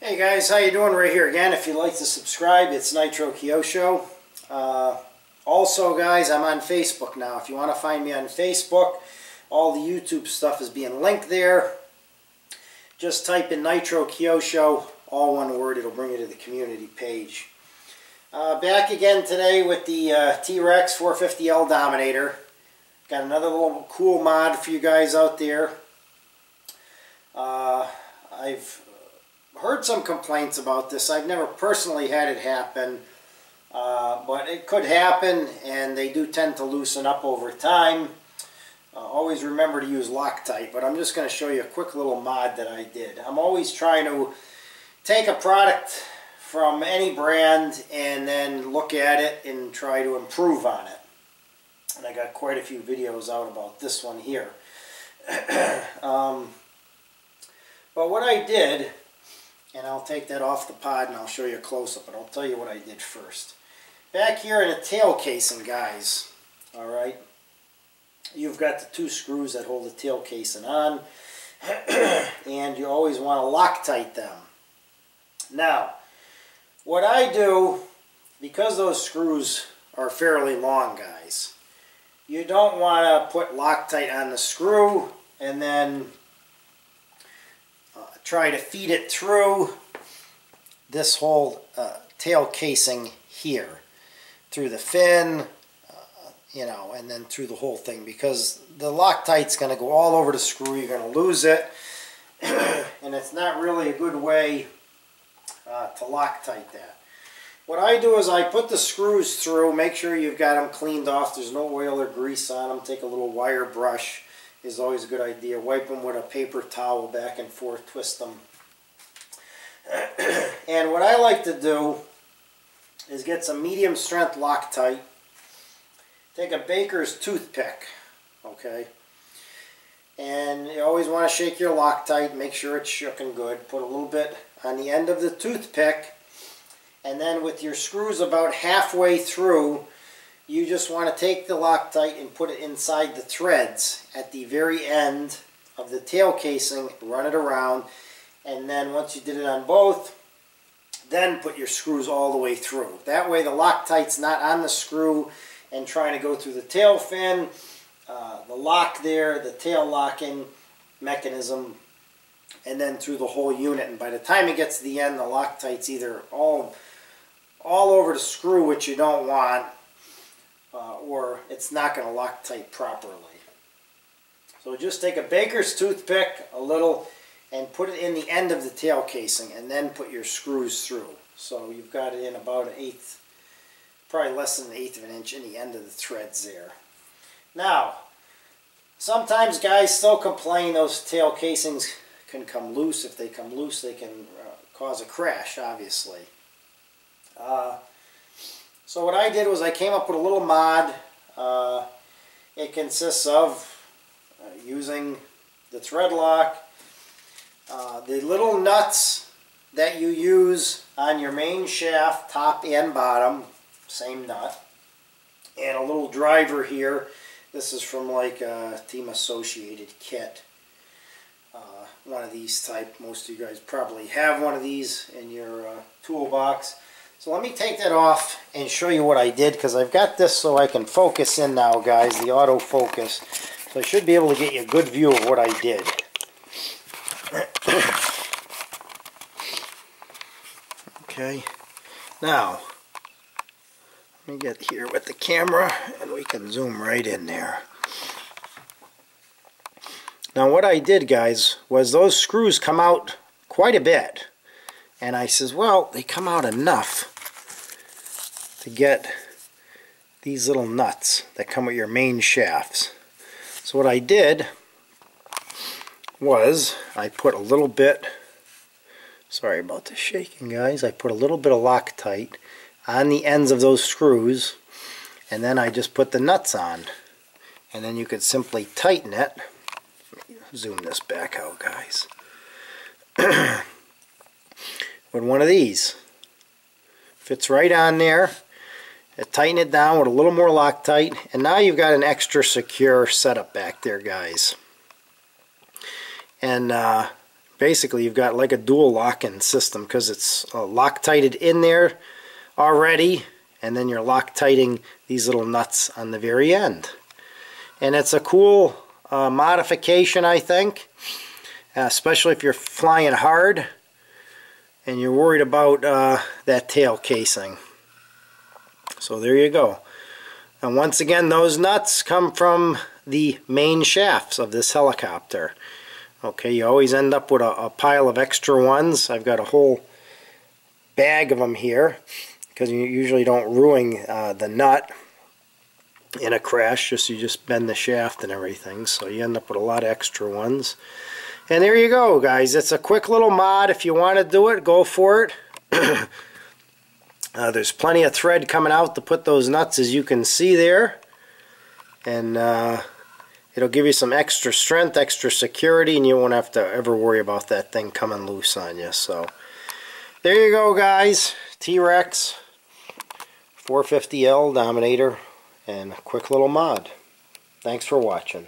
Hey guys, how you doing? Right here again. If you'd like to subscribe, it's Nitro Kyosho. Also guys, I'm on Facebook now. If you want to find me on Facebook, all the YouTube stuff is being linked there. Just type in Nitro Kyosho, all one word, it'll bring you to the community page. Back again today with the Trex 450L Dominator. Got another little cool mod for you guys out there. I've heard some complaints about this. I've never personally had it happen, but it could happen, and they do tend to loosen up over time. Always remember to use Loctite, but I'm just going to show you a quick little mod that I did. I'm always trying to take a product from any brand and then look at it and try to improve on it. And I got quite a few videos out about this one here. But what I did, and I'll take that off the pod and I'll show you a close-up, but I'll tell you what I did first. Back here in the tail casing, guys, alright, you've got the two screws that hold the tail casing on, and you always want to Loctite them. Now, what I do, because those screws are fairly long, guys, you don't want to put Loctite on the screw and then try to feed it through this whole tail casing here, through the fin, you know, and then through the whole thing, because the Loctite's going to go all over the screw. You're going to lose it, and it's not really a good way to Loctite that. What I do is I put the screws through, make sure you've got them cleaned off, there's no oil or grease on them. Take a little wire brush, is always a good idea. Wipe them with a paper towel, back and forth, twist them. And what I like to do is get some medium strength Loctite. Take a baker's toothpick, okay? And you always want to shake your Loctite, make sure it's shook and good. Put a little bit on the end of the toothpick, and then with your screws about halfway through, you just want to take the Loctite and put it inside the threads at the very end of the tail casing, run it around, and then once you did it on both, then put your screws all the way through. That way the Loctite's not on the screw and trying to go through the tail fin, the lock there, the tail locking mechanism, and then through the whole unit. And by the time it gets to the end, the Loctite's either all over the screw, which you don't want, or it's not going to Loctite properly. So just take a baker's toothpick, a little, and put it in the end of the tail casing, and then put your screws through. So you've got it in about an eighth, probably less than an eighth of an inch in the end of the threads there. Now, sometimes guys still complain those tail casings can come loose. If they come loose, they can cause a crash, obviously. So what I did was I came up with a little mod. It consists of using the thread lock, the little nuts that you use on your main shaft, top and bottom, same nut, and a little driver here. This is from like a Team Associated kit. One of these type. Most of you guys probably have one of these in your toolbox. So let me take that off and show you what I did, because I've got this so I can focus in now, guys, the autofocus. So I should be able to get you a good view of what I did. Okay, now let me get here with the camera and we can zoom right in there. Now what I did, guys, was those screws come out quite a bit. And I says, well, they come out enough to get these little nuts that come with your main shafts. So what I did was I put a little bit, sorry about the shaking, guys, I put a little bit of Loctite on the ends of those screws, and then I just put the nuts on. And then you could simply tighten it. Let me zoom this back out, guys. With one of these. Fits right on there. Tighten it down with a little more Loctite, and now you've got an extra secure setup back there, guys. And basically you've got like a dual locking system, because it's Loctited in there already, and then you're Loctiting these little nuts on the very end. And it's a cool modification, I think, especially if you're flying hard and you're worried about that tail casing. So there you go. And once again, those nuts come from the main shafts of this helicopter. Okay, you always end up with a pile of extra ones. I've got a whole bag of them here, because you usually don't ruin the nut in a crash. You just bend the shaft and everything, so you end up with a lot of extra ones. And there you go, guys. It's a quick little mod. If you want to do it, go for it. There's plenty of thread coming out to put those nuts, as you can see there, and it'll give you some extra strength, extra security, and you won't have to ever worry about that thing coming loose on you. So there you go, guys. T-Rex 450L Dominator, and a quick little mod. Thanks for watching.